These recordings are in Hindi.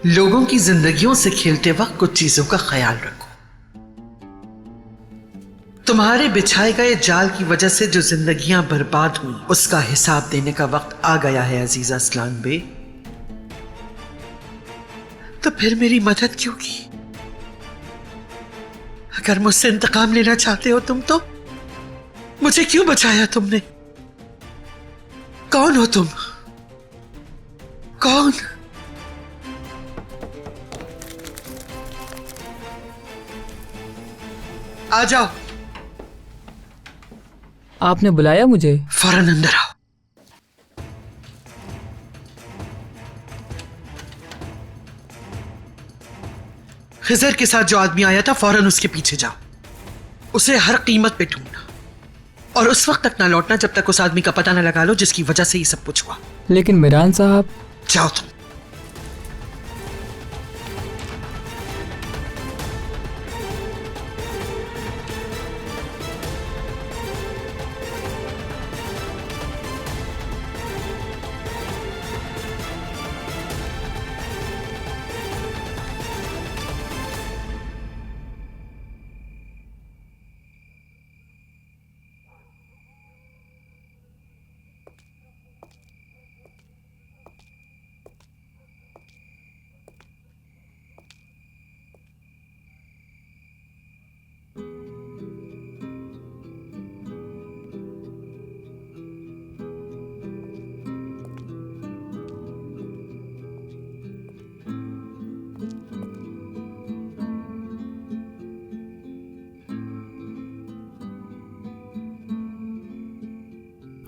लोगों की जिंदगियों से खेलते वक्त कुछ चीजों का ख्याल रखो। तुम्हारे बिछाए गए जाल की वजह से जो जिंदगियां बर्बाद हुई, उसका हिसाब देने का वक्त आ गया है अजीजा असलान बे। तो फिर मेरी मदद क्यों की? अगर मुझसे इंतकाम लेना चाहते हो तुम, तो मुझे क्यों बचाया तुमने? कौन हो तुम? कौन? आ जाओ। आपने बुलाया मुझे? फौरन अंदर आओ। खिजर के साथ जो आदमी आया था, फौरन उसके पीछे जाओ। उसे हर कीमत पे ढूंढना और उस वक्त तक ना लौटना जब तक उस आदमी का पता ना लगा लो जिसकी वजह से ये सब कुछ हुआ। लेकिन मिरान साहब। जाओ तुम।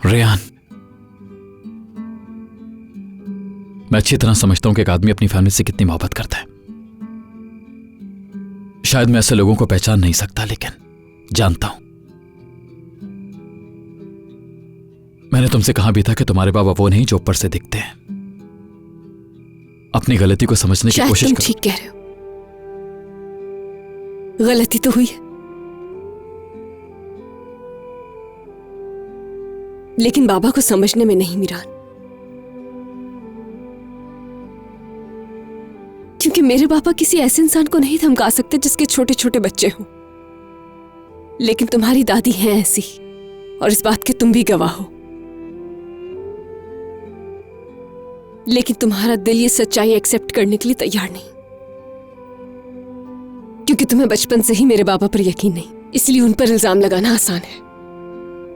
रेहान, मैं अच्छी तरह समझता हूं कि एक आदमी अपनी फैमिली से कितनी मोहब्बत करता है। शायद मैं ऐसे लोगों को पहचान नहीं सकता, लेकिन जानता हूं। मैंने तुमसे कहा भी था कि तुम्हारे बाबा वो नहीं जो ऊपर से दिखते हैं। अपनी गलती को समझने की कोशिश करो। ठीक कह रहे हो, गलती तो हुई है, लेकिन बाबा को समझने में नहीं मिरान, क्योंकि मेरे बाबा किसी ऐसे इंसान को नहीं धमका सकते जिसके छोटे छोटे बच्चे हों। लेकिन तुम्हारी दादी है ऐसी, और इस बात के तुम भी गवाह हो। लेकिन तुम्हारा दिल ये सच्चाई एक्सेप्ट करने के लिए तैयार नहीं, क्योंकि तुम्हें बचपन से ही मेरे बाबा पर यकीन नहीं, इसलिए उन पर इल्जाम लगाना आसान है।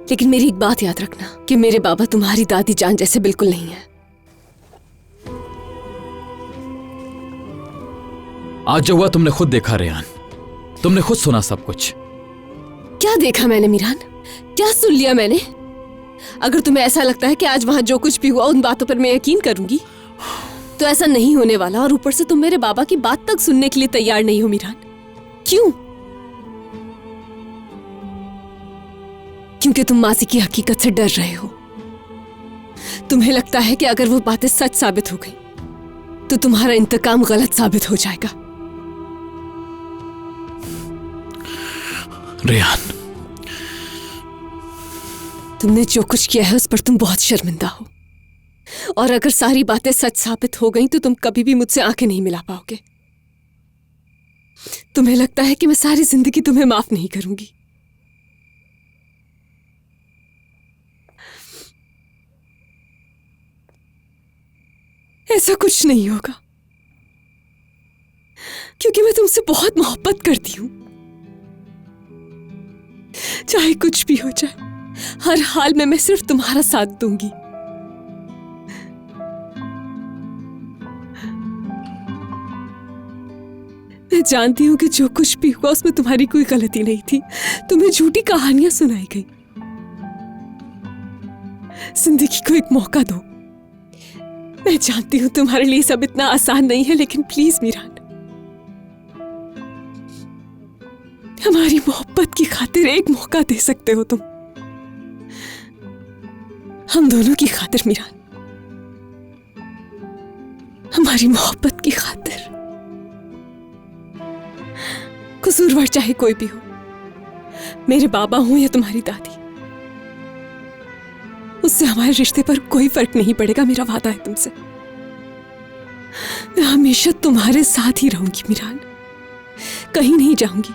लेकिन मेरी एक बात याद रखना कि मेरे बाबा तुम्हारी दादी जान जैसे बिल्कुल नहीं है। आज जो हुआ तुमने खुद देखा रेहान, तुमने खुद सुना सब कुछ। क्या देखा मैंने मिरान? क्या सुन लिया मैंने? अगर तुम्हें ऐसा लगता है कि आज वहां जो कुछ भी हुआ उन बातों पर मैं यकीन करूंगी, तो ऐसा नहीं होने वाला। और ऊपर से तुम मेरे बाबा की बात तक सुनने के लिए तैयार नहीं हो मिरान। क्यों? क्योंकि तुम मासी की हकीकत से डर रहे हो। तुम्हें लगता है कि अगर वो बातें सच साबित हो गई तो तुम्हारा इंतकाम गलत साबित हो जाएगा। रेहान, तुमने जो कुछ किया है उस पर तुम बहुत शर्मिंदा हो, और अगर सारी बातें सच साबित हो गई तो तुम कभी भी मुझसे आंखें नहीं मिला पाओगे। तुम्हें लगता है कि मैं सारी जिंदगी तुम्हें माफ नहीं करूंगी। ऐसा कुछ नहीं होगा, क्योंकि मैं तुमसे बहुत मोहब्बत करती हूं। चाहे कुछ भी हो जाए, हर हाल में मैं सिर्फ तुम्हारा साथ दूंगी। मैं जानती हूं कि जो कुछ भी हुआ उसमें तुम्हारी कोई गलती नहीं थी। तुम्हें झूठी कहानियां सुनाई गई। जिंदगी को एक मौका दो। मैं जानती हूं तुम्हारे लिए सब इतना आसान नहीं है, लेकिन प्लीज मिरान, हमारी मोहब्बत की खातिर एक मौका दे सकते हो तुम। हम दोनों की खातिर मिरान, हमारी मोहब्बत की खातिर। कसूरवार चाहे कोई भी हो, मेरे बाबा हो या तुम्हारी दादी, उससे हमारे रिश्ते पर कोई फर्क नहीं पड़ेगा। मेरा वादा है तुमसे। मैं हमेशा तुम्हारे साथ ही रहूंगी मीरान, कहीं नहीं जाऊंगी।